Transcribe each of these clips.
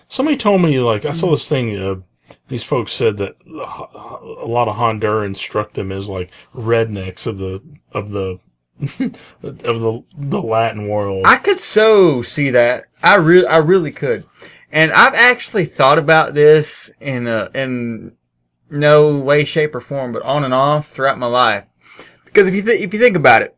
Somebody told me, like, I saw this thing, these folks said that a lot of Hondurans struck them as, like, rednecks of the Latin world. I could so see that. I really could. And I've actually thought about this in no way, shape, or form, but on and off throughout my life. Because if you think about it,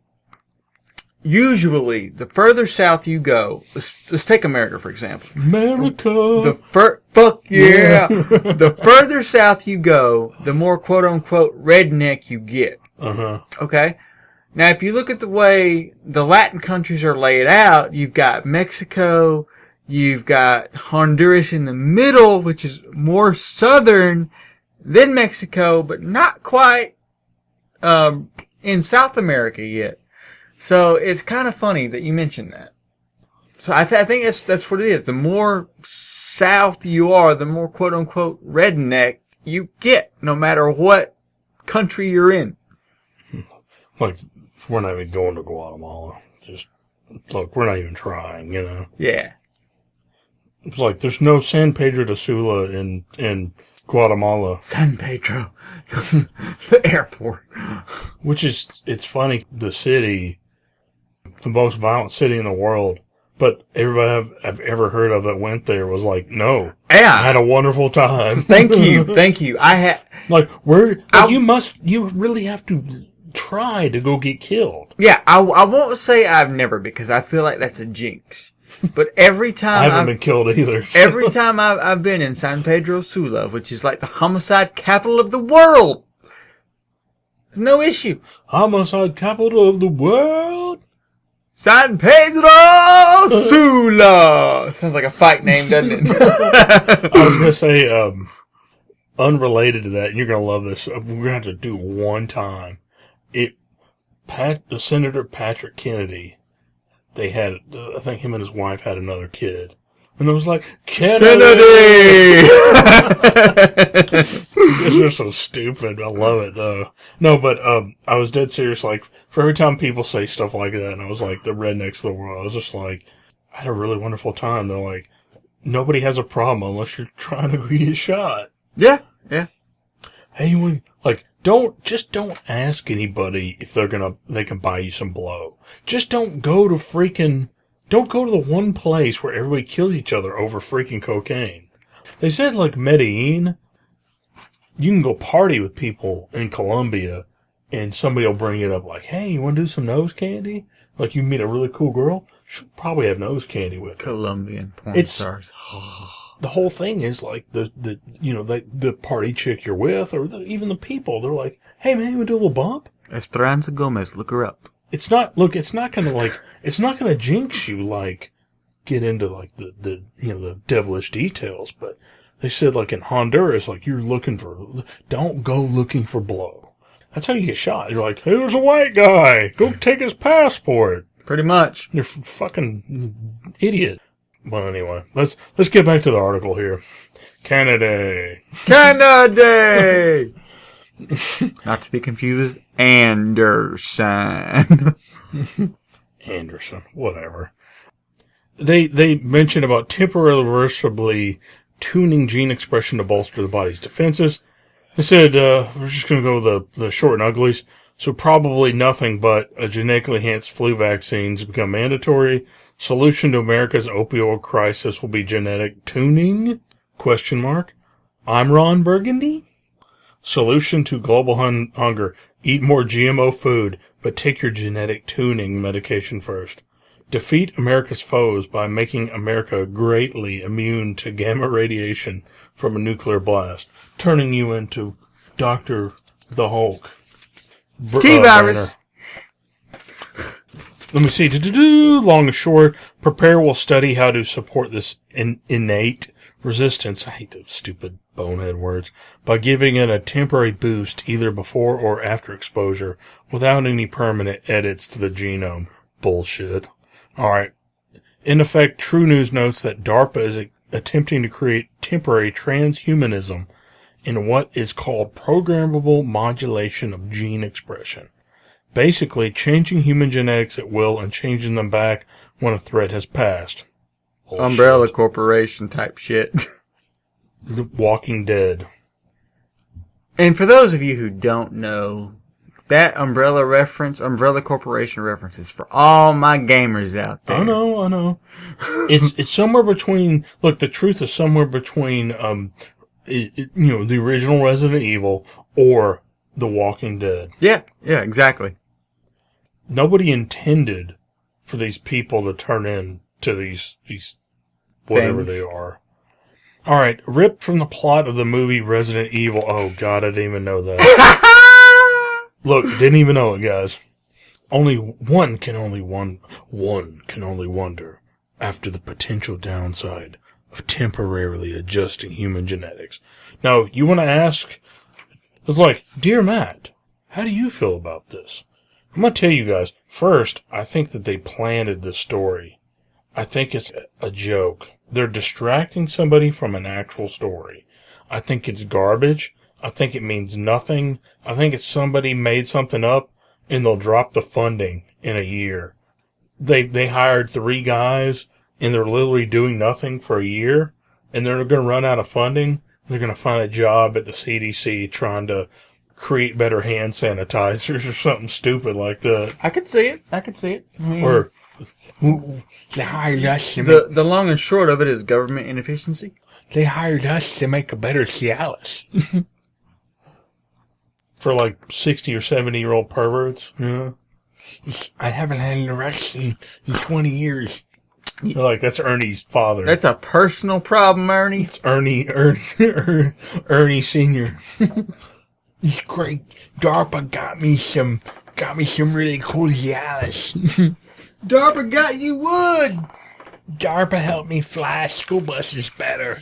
usually the further south you go, let's take America for example. America. Fuck yeah. The further south you go, the more quote unquote redneck you get. Okay. Now, if you look at the way the Latin countries are laid out, you've got Mexico, you've got Honduras in the middle, which is more southern than Mexico, but not quite in South America yet. So it's kind of funny that you mentioned that. So I think that's what it is. The more south you are, the more quote unquote redneck you get, no matter what country you're in. Like, we're not even going to Guatemala. Just, look, we're not even trying, you know? Yeah. It's like, there's no San Pedro de Sula in Guatemala. San Pedro. The airport. Which is, it's funny, the city, the most violent city in the world, but everybody I've ever heard of that went there was like, no. Yeah. I had a wonderful time. Thank you. I had... Like, you really have to try to go get killed. Yeah, I won't say I've never, because I feel like that's a jinx. But every time I haven't been killed either. So. Every time I've been in San Pedro Sula, which is like the homicide capital of the world, there's no issue. Homicide capital of the world? San Pedro Sula! Sounds like a fight name, doesn't it? I was going to say, unrelated to that, and you're going to love this, we're going to have to do it one time. Senator Patrick Kennedy, they had, I think him and his wife had another kid. And it was like, Kennedy! They're so stupid. I love it, though. No, but I was dead serious. Like, for every time people say stuff like that, and I was like, the rednecks of the world, I was just like, I had a really wonderful time. They're like, nobody has a problem unless you're trying to get shot. Yeah. Hey, like, don't ask anybody if they can buy you some blow. Just don't go to the one place where everybody kills each other over freaking cocaine. They said, like, Medellin, you can go party with people in Colombia, and somebody will bring it up like, hey, you want to do some nose candy? Like, you meet a really cool girl, she'll probably have nose candy with her. Colombian porn stars. The whole thing is, like, the party chick you're with, or even the people, they're like, hey, man, you want to do a little bump? Esperanza Gomez, look her up. It's not going to jinx you, like, get into, like, the devilish details, but they said, like, in Honduras, like, don't go looking for blow. That's how you get shot. You're like, hey, there's a white guy. Go take his passport. Pretty much. You're fucking idiot. Well, anyway, let's get back to the article here. Canada. Not to be confused, Anderson. Anderson, whatever. They mention about temporarily reversibly tuning gene expression to bolster the body's defenses. They said, we're just going to go with the short and uglies. So probably nothing but a genetically enhanced flu vaccines become mandatory. Solution to America's opioid crisis will be genetic tuning? ? I'm Ron Burgundy? Solution to global hunger. Eat more GMO food, but take your genetic tuning medication first. Defeat America's foes by making America greatly immune to gamma radiation from a nuclear blast, turning you into Dr. the Hulk. T-virus. Let me see. Long and short, Prepare will study how to support this innate resistance. I hate those stupid bonehead words. By giving it a temporary boost either before or after exposure without any permanent edits to the genome. Bullshit. Alright. In effect, True News notes that DARPA is attempting to create temporary transhumanism in what is called programmable modulation of gene expression. Basically, changing human genetics at will and changing them back when a threat has passed. Umbrella Corporation type shit. The Walking Dead. And for those of you who don't know, that Umbrella Corporation reference is for all my gamers out there. I know. It's somewhere between. Look, the truth is somewhere between. The original Resident Evil or The Walking Dead. Yeah, exactly. Nobody intended for these people to turn into these whatever they are. All right, ripped from the plot of the movie Resident Evil. Oh God, I didn't even know that. Look, didn't even know it, guys. One can only wonder after the potential downside of temporarily adjusting human genetics. Now, you want to ask? It's like, dear Matt, how do you feel about this? I'm going to tell you guys. First, I think that they planted this story. I think it's a joke. They're distracting somebody from an actual story. I think it's garbage. I think it means nothing. I think it's somebody made something up and they'll drop the funding in a year. They hired 3 guys and they're literally doing nothing for a year and they're going to run out of funding. They're going to find a job at the CDC trying to create better hand sanitizers or something stupid like that. I could see it. Or they hired us to the long and short of it is government inefficiency. They hired us to make a better Cialis. For like 60 or 70-year-old perverts. Yeah. I haven't had an erection in 20 years. Like, that's Ernie's father. That's a personal problem, Ernie. It's Ernie Sr. It's great. DARPA got me some really cool Cialis. DARPA got you wood. DARPA helped me fly school buses better.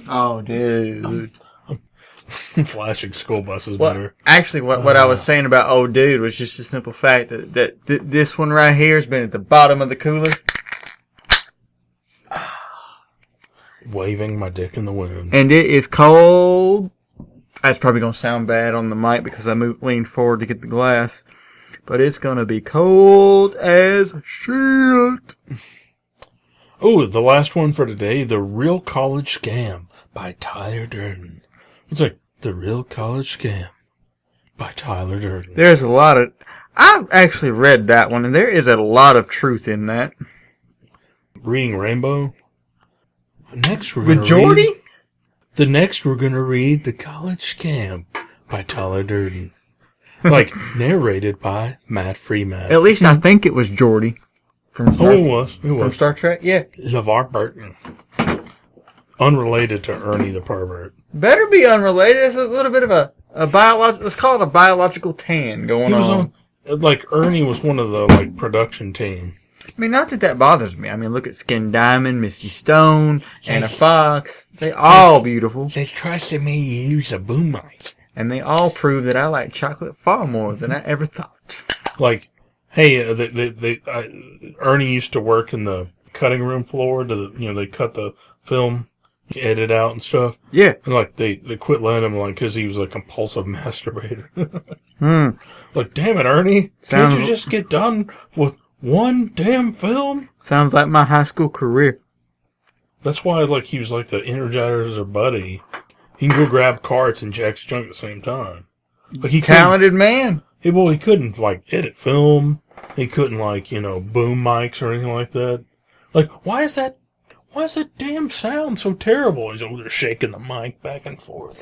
Oh, dude. Flashing school buses better. Actually, what I was saying about old dude was just the simple fact that this one right here has been at the bottom of the cooler. Waving my dick in the wind. And it is cold. That's probably going to sound bad on the mic because I leaned forward to get the glass. But it's going to be cold as shit. Oh, the last one for today. The Real College Scam by Tyler Durden. It's like The Real College Scam by Tyler Durden. There's a lot of... I've actually read that one, and there is a lot of truth in that. Reading Rainbow. Next we're with Jordy? Next we're going to read The College Scam by Tyler Durden. Like, narrated by Matt FreeMatt. At least I think it was Jordy. It was. From Star Trek, yeah. LeVar Burton. Unrelated to Ernie the Pervert. Better be unrelated. It's a little bit of a biological... Let's call it a biological tan going on. Like, Ernie was one of the, production team. I mean, not that bothers me. I mean, look at Skin Diamond, Misty Stone, Anna Fox. They all beautiful. They trusted me to use a boom mic. And they all prove that I like chocolate far more than I ever thought. Like, hey, Ernie used to work in the cutting room floor. They cut the film, edit out and stuff. Yeah. And, they quit letting him, because he was a compulsive masturbator. Like, damn it, Ernie. Can't you just get done with one damn film? Sounds like my high school career. That's why, he was the Energizer buddy. He can go grab carts and Jack's junk at the same time. Talented man. He couldn't, edit film. He couldn't, boom mics or anything like that. Why is that damn sound so terrible? He's over there shaking the mic back and forth,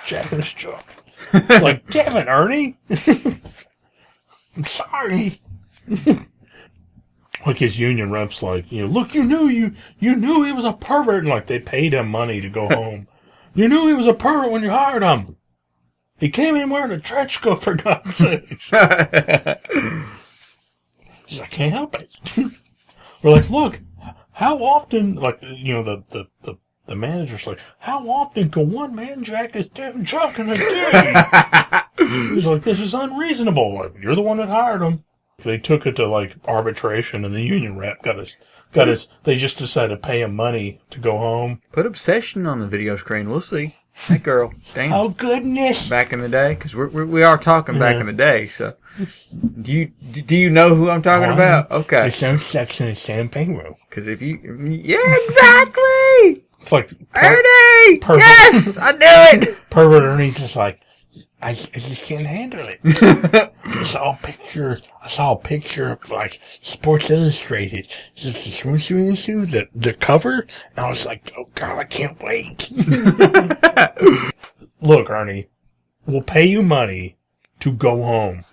jacking his junk. Damn it, Ernie. I'm sorry. His union reps look, you knew he was a pervert, and they paid him money to go home. You knew he was a pervert when you hired him. He came in wearing a trench coat, for God's sakes. I can't help it. We're look, how often, the manager's how often can one man jack his damn junk in a day? He's this is unreasonable. You're the one that hired him. They took it to arbitration, and the union rep got his. They just decided to pay him money to go home. Put Obsession on the video screen. We'll see. That girl. Damn. Oh, goodness. Back in the day? Because we are talking back in the day, so. Do you know who I'm talking about? Okay. There's no sex in a champagne room. Because if you... Yeah, exactly! It's like Ernie! Pervert. Yes! I knew it! Pervert Ernie's just like, I just can't handle it. I saw a picture of, like, Sports Illustrated. It's just the swimsuit, the cover, and I was like, oh, God, I can't wait. Look, Ernie, we'll pay you money to go home.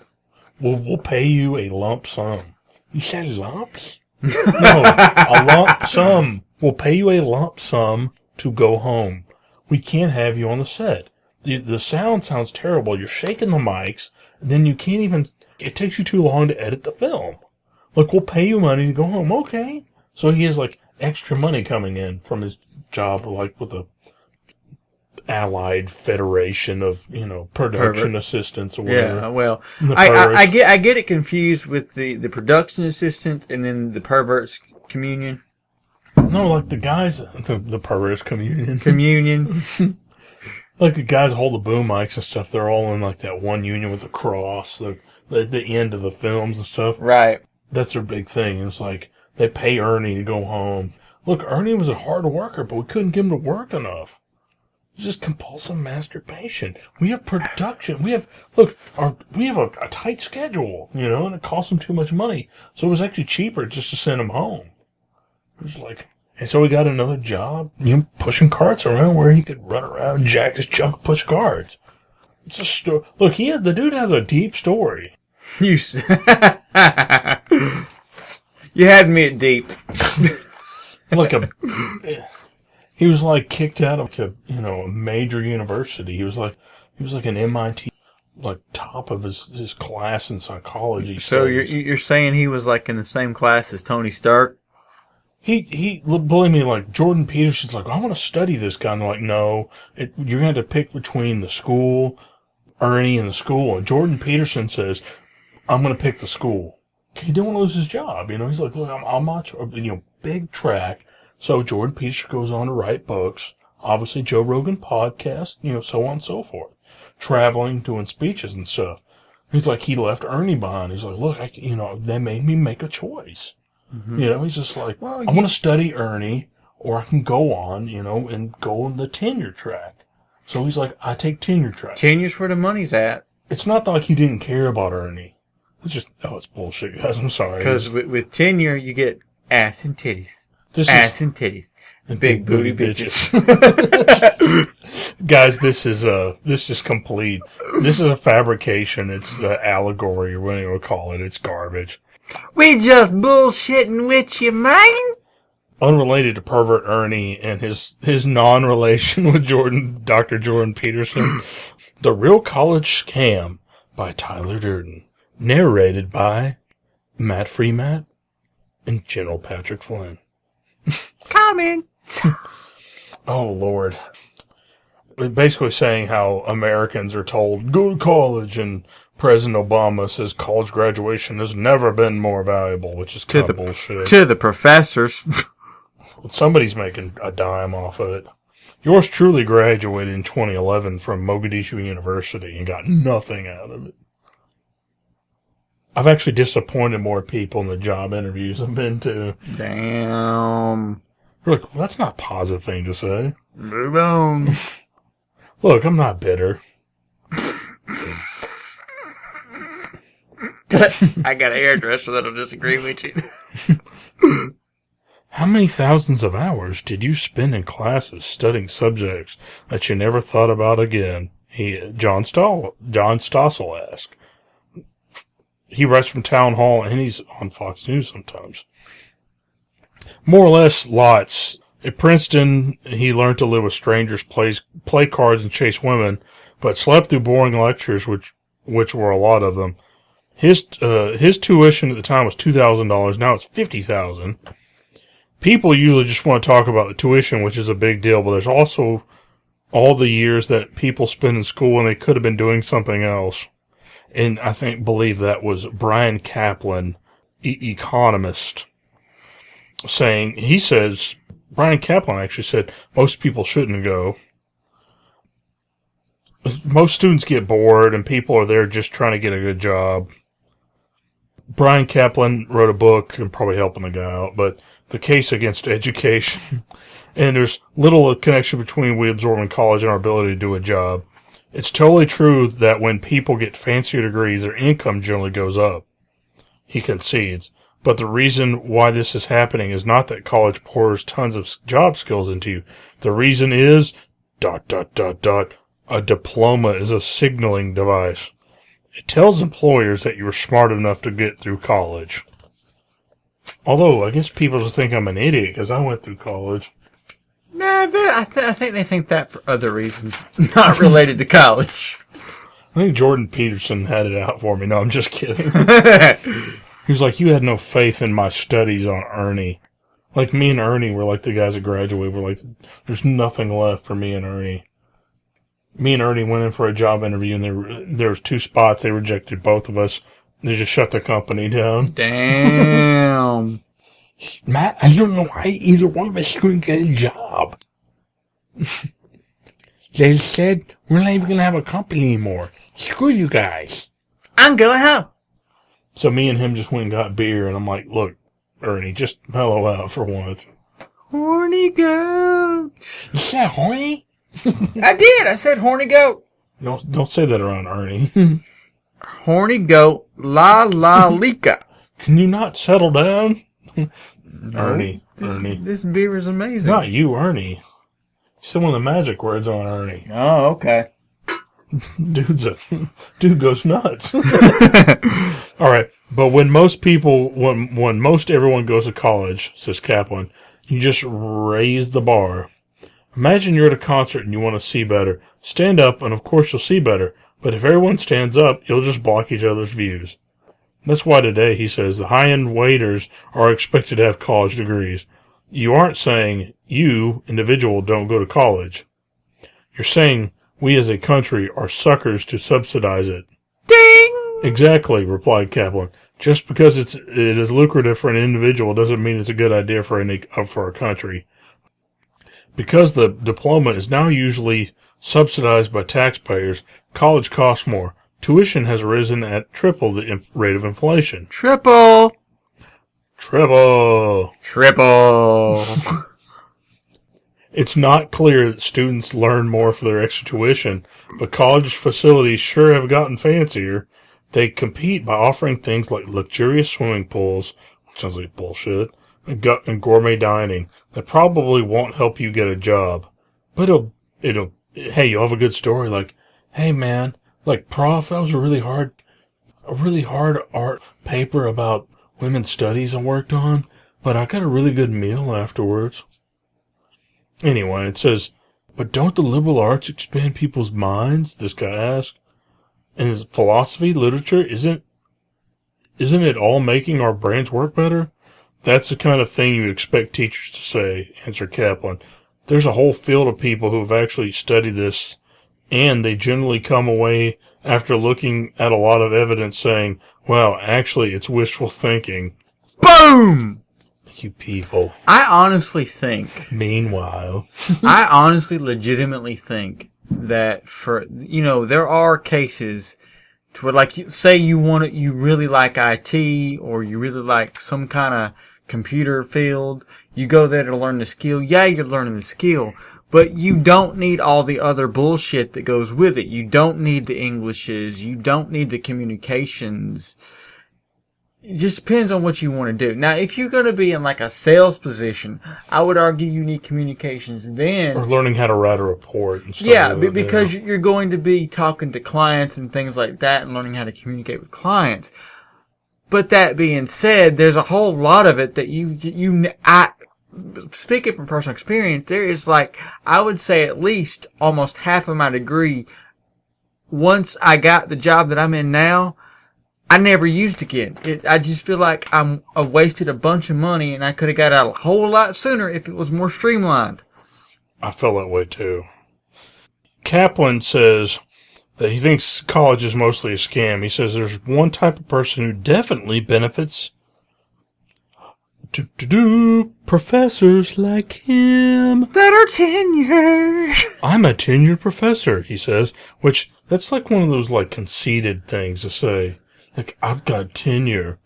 We'll pay you a lump sum. You said lumps? No, a lump sum. We'll pay you a lump sum to go home. We can't have you on the set. The sound sounds terrible. You're shaking the mics, and then you can't even... It takes you too long to edit the film. Look, we'll pay you money to go home. Okay. So he has, like, extra money coming in from his job, like, with the Allied Federation of, production assistants or whatever. Yeah, well, I get it confused with the production assistants and then the perverts communion. No, like the guys, the perverts communion. Communion. Like the guys who hold the boom mics and stuff, they're all in like that one union with the cross, the end of the films and stuff. Right. That's their big thing. It's like they pay Ernie to go home. Look, Ernie was a hard worker, but we couldn't get him to work enough. It's just compulsive masturbation. We have production. We have a tight schedule, and it costs him too much money. So it was actually cheaper just to send him home. It was like, and so he got another job, pushing carts around where he could run around, jack his junk, push carts. It's a story. Look, the dude has a deep story. You had me at deep. He was like kicked out of a major university. He was like an MIT, like top of his class in psychology. So you're saying he was like in the same class as Tony Stark? He believe me, like Jordan Peterson's like, I want to study this guy. And they're like, no, you're going to have to pick between the school, Ernie, and the school. And Jordan Peterson says, I'm going to pick the school. He didn't want to lose his job. He's like, look, I'm not, big track. So Jordan Peterson goes on to write books, obviously Joe Rogan podcast, so on and so forth. Traveling, doing speeches and stuff. He's like, he left Ernie behind. He's like, look, they made me make a choice. Mm-hmm. He's just like, well, I want to study Ernie, or I can go on, and go on the tenure track. So he's like, I take tenure track. Tenure's where the money's at. It's not like he didn't care about Ernie. It's just, it's bullshit, guys. I'm sorry. Because with tenure, you get ass and titties. Ass and titties. And big booty bitches. Guys, this is complete. This is a fabrication. It's the allegory, or whatever you call it. It's garbage. We just bullshitting with you, man. Unrelated to Pervert Ernie and his non-relation with Dr. Jordan Peterson, The Real College Scam by Tyler Durden. Narrated by Matt FreeMatt and General Patrick Flynn. Comment. Oh, Lord. Basically saying how Americans are told, go to college, and President Obama says college graduation has never been more valuable, which is kind of bullshit. To the professors. Somebody's making a dime off of it. Yours truly graduated in 2011 from Mogadishu University and got nothing out of it. I've actually disappointed more people in the job interviews I've been to. Damn. Look, well, that's not a positive thing to say. Move on. Look, I'm not bitter. I got a hairdresser that'll disagree with you. How many thousands of hours did you spend in classes studying subjects that you never thought about again? John Stossel asked. He writes from Town Hall, and he's on Fox News sometimes. More or less, lots. At Princeton, he learned to live with strangers, play cards, and chase women, but slept through boring lectures, which were a lot of them. His tuition at the time was $2,000. Now it's $50,000. People usually just want to talk about the tuition, which is a big deal, but there's also all the years that people spend in school and they could have been doing something else. And I believe that was Brian Kaplan, economist, Brian Kaplan actually said most people shouldn't go. most students get bored and people are there just trying to get a good job. Brian Kaplan wrote a book and probably helping the guy out, but The Case Against Education. And there's little connection between we absorb in college and our ability to do a job. It's totally true that when people get fancier degrees, their income generally goes up. He concedes. But the reason why this is happening is not that college pours tons of job skills into you. The reason is, ... a diploma is a signaling device. It tells employers that you were smart enough to get through college. Although, I guess people will think I'm an idiot because I went through college. Nah, I think they think that for other reasons, not related to college. I think Jordan Peterson had it out for me. No, I'm just kidding. He was like, you had no faith in my studies on Ernie. Like, me and Ernie were like the guys that graduated. We're like, there's nothing left for me and Ernie. Me and Ernie went in for a job interview, and there was 2 spots. They rejected both of us. They just shut the company down. Damn. Matt, I don't know why either one of us couldn't get a job. They said, we're not even going to have a company anymore. Screw you guys. I'm going home. So me and him just went and got beer, and I'm like, look, Ernie, just mellow out for once. Horny goat. You said horny? I did. I said horny goat. Don't say that around Ernie. Horny goat, la lika. Can you not settle down? No, Ernie. This beer is amazing. Not you, Ernie. You said one of the magic words on Ernie. Oh, okay. Dude goes nuts. All right, but when most everyone goes to college, says Kaplan, you just raise the bar. Imagine you're at a concert and you want to see better. Stand up, and of course you'll see better. But if everyone stands up, you'll just block each other's views. That's why today, he says, the high-end waiters are expected to have college degrees. You aren't saying, you, individual, don't go to college. You're saying, we as a country are suckers to subsidize it. Ding! Exactly, replied Kaplan. Just because it is lucrative for an individual doesn't mean it's a good idea for a country. Because the diploma is now usually subsidized by taxpayers, college costs more. Tuition has risen at triple the rate of inflation. Triple. It's not clear that students learn more for their extra tuition, but college facilities sure have gotten fancier. They compete by offering things like luxurious swimming pools, which sounds like bullshit, and gourmet dining that probably won't help you get a job. But hey, you'll have a good story like, hey man, like, prof, that was a really hard art paper about women's studies I worked on, but I got a really good meal afterwards. Anyway, it says, but don't the liberal arts expand people's minds? This guy asked. And is philosophy, literature, isn't it all making our brains work better? That's the kind of thing you expect teachers to say, answered Kaplan. There's a whole field of people who have actually studied this, and they generally come away after looking at a lot of evidence saying, well, actually, it's wishful thinking. Boom! You people. I honestly think. Meanwhile. I honestly legitimately think that there are cases to where, like, say you really like IT or you really like some kind of computer field. You go there to learn the skill. Yeah, you're learning the skill. But you don't need all the other bullshit that goes with it. You don't need the Englishes. You don't need the communications. It just depends on what you want to do. Now, if you're going to be in like a sales position, I would argue you need communications then. Or learning how to write a report and stuff. Yeah, because you're going to be talking to clients and things like that and learning how to communicate with clients. But that being said, there's a whole lot of it that speaking from personal experience, there is like, I would say at least almost half of my degree, once I got the job that I'm in now, I never used again. I just feel like I wasted a bunch of money and I could have got out a whole lot sooner if it was more streamlined. I felt that way too. Kaplan says that he thinks college is mostly a scam. He says there's one type of person who definitely benefits Professors like him that are tenured. I'm a tenured professor, he says, which that's like one of those like conceited things to say. Like, I've got tenure.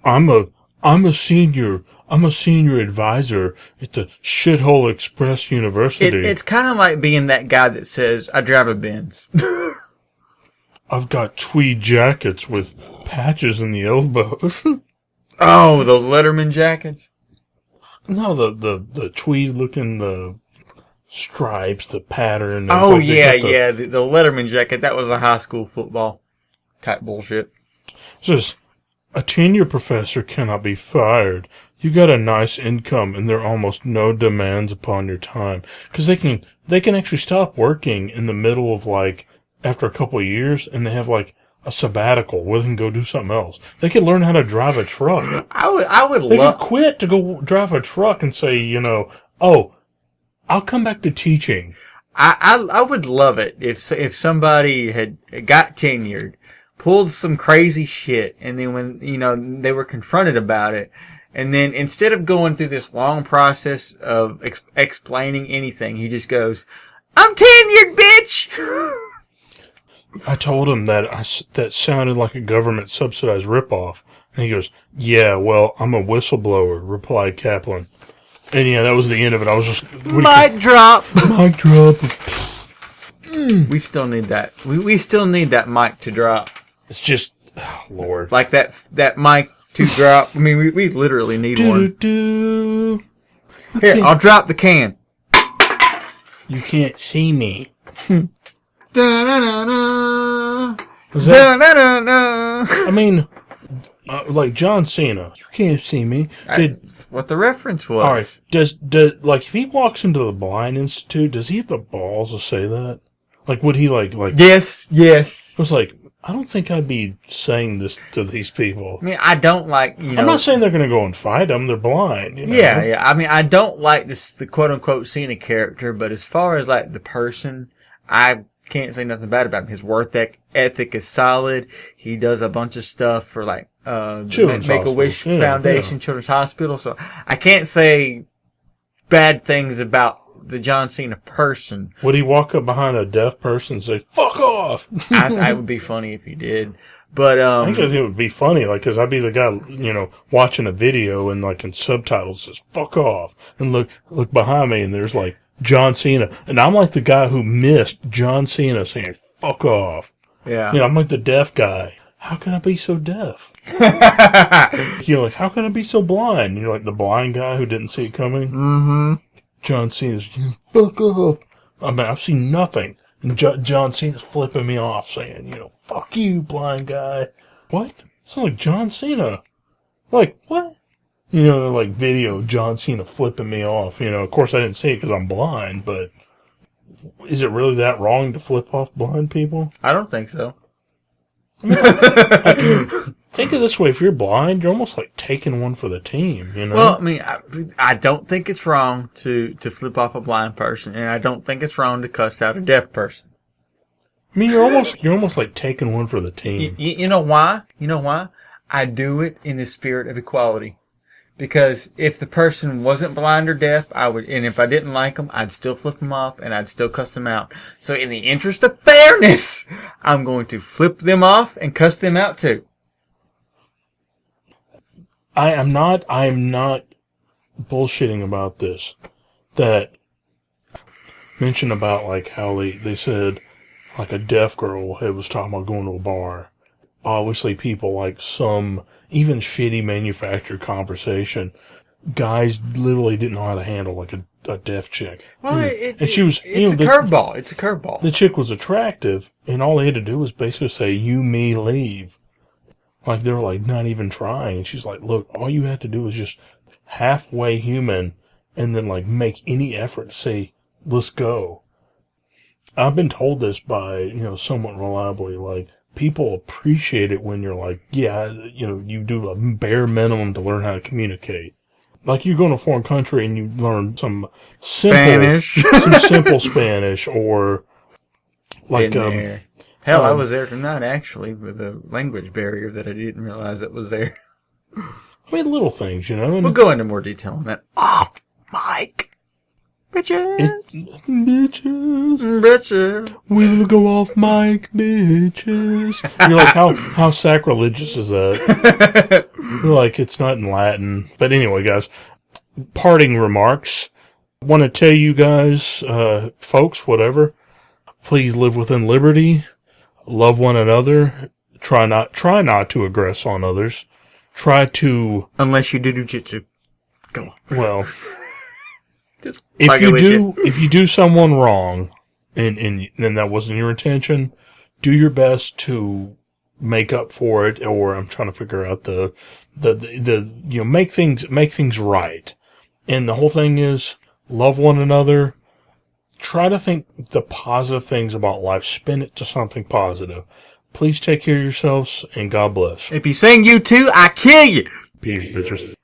I'm a senior advisor at the Shithole Express University. It's kind of like being that guy that says, I drive a Benz. I've got tweed jackets with patches in the elbows. Oh, those Letterman jackets? No, the tweed looking, the stripes, the pattern. Oh, like yeah. The Letterman jacket, that was a high school football type bullshit. It says, a tenure professor cannot be fired. You got a nice income and there are almost no demands upon your time. Because they can actually stop working in the middle of like, after a couple of years, and they have like a sabbatical where they can go do something else. They could learn how to drive a truck. I would They could quit to go drive a truck and say, I'll come back to teaching. I would love it if somebody had got tenured, pulled some crazy shit, and then when, they were confronted about it, and then instead of going through this long process of explaining anything, he just goes, I'm tenured, bitch! I told him that sounded like a government subsidized ripoff. And he goes, yeah, well, I'm a whistleblower, replied Kaplan. And yeah, that was the end of it. I was just... Mic drop! Mic drop. We still need that. We still need that mic to drop. It's just... Oh, Lord. Like that mic to drop. I mean, we literally need one. Here, I'll drop the can. You can't see me. Da-na-na-na. Da-na-na-na. I mean, like John Cena. You can't see me. That's what the reference was. All right. Does like if he walks into the Blind Institute, does he have the balls to say that? Like, would he like? Yes. I was like, I don't think I'd be saying this to these people. I mean, I don't like, I'm not saying they're going to go and fight them. They're blind. Yeah. I mean, I don't like the quote unquote Cena character, but as far as like the person, I can't say nothing bad about him. His work ethic is solid. He does a bunch of stuff for like Make-A-Wish Foundation, Children's Hospital. So I can't say bad things about the John Cena person. Would he walk up behind a deaf person and say, fuck off? I would be funny if he did. But, I think it would be funny, like, cause I'd be the guy, watching a video and like in subtitles says, fuck off. And look behind me and there's like John Cena. And I'm like the guy who missed John Cena saying, fuck off. Yeah. I'm like the deaf guy. How can I be so deaf? You're like, how can I be so blind? You're like the blind guy who didn't see it coming. Mm-hmm. John Cena's, fuck off. I mean, I've seen nothing. And John Cena's flipping me off saying, fuck you, blind guy. What? It's like John Cena. Like, what? Like video John Cena flipping me off. Of course I didn't see it because I'm blind, but is it really that wrong to flip off blind people? I don't think so. I mean, think of it this way. If you're blind, you're almost like taking one for the team, Well, I mean, I don't think it's wrong to flip off a blind person, and I don't think it's wrong to cuss out a deaf person. I mean, you're almost like taking one for the team. You know why? I do it in the spirit of equality. Because if the person wasn't blind or deaf, and if I didn't like them, I'd still flip them off and I'd still cuss them out. So in the interest of fairness, I'm going to flip them off and cuss them out too. I am not bullshitting about this. That mention about like how they said like a deaf girl was talking about going to a bar. Obviously people like some even shitty manufactured conversation, guys literally didn't know how to handle like a deaf chick. Well, and she was, it's a curveball. It's a curveball. The chick was attractive, and all they had to do was basically say, you, me, leave. Like, they were like not even trying. And she's like, look, all you have to do is just halfway human, and then like make any effort to say, let's go. I've been told this by, somewhat reliably, like, people appreciate it when you're like, yeah, you do a bare minimum to learn how to communicate. Like you go to a foreign country and you learn some simple Spanish or like, hell, I was there tonight actually with a language barrier that I didn't realize it was there. I mean, little things, you know. And We'll go into more detail on that off mic. Bitches. Bitches. We'll go off mic, bitches. You're like, how sacrilegious is that? You're like, it's not in Latin. But anyway, guys, parting remarks. I want to tell you guys, folks, whatever, please live within liberty. Love one another. Try not to aggress on others. Try to... Unless you do jujitsu. Go on. Well... If you do someone wrong, and that wasn't your intention, do your best to make up for it, or I'm trying to figure out make things right. And the whole thing is, love one another. Try to think the positive things about life. Spin it to something positive. Please take care of yourselves, and God bless. If you sing U2, I kill you. Peace, bitches.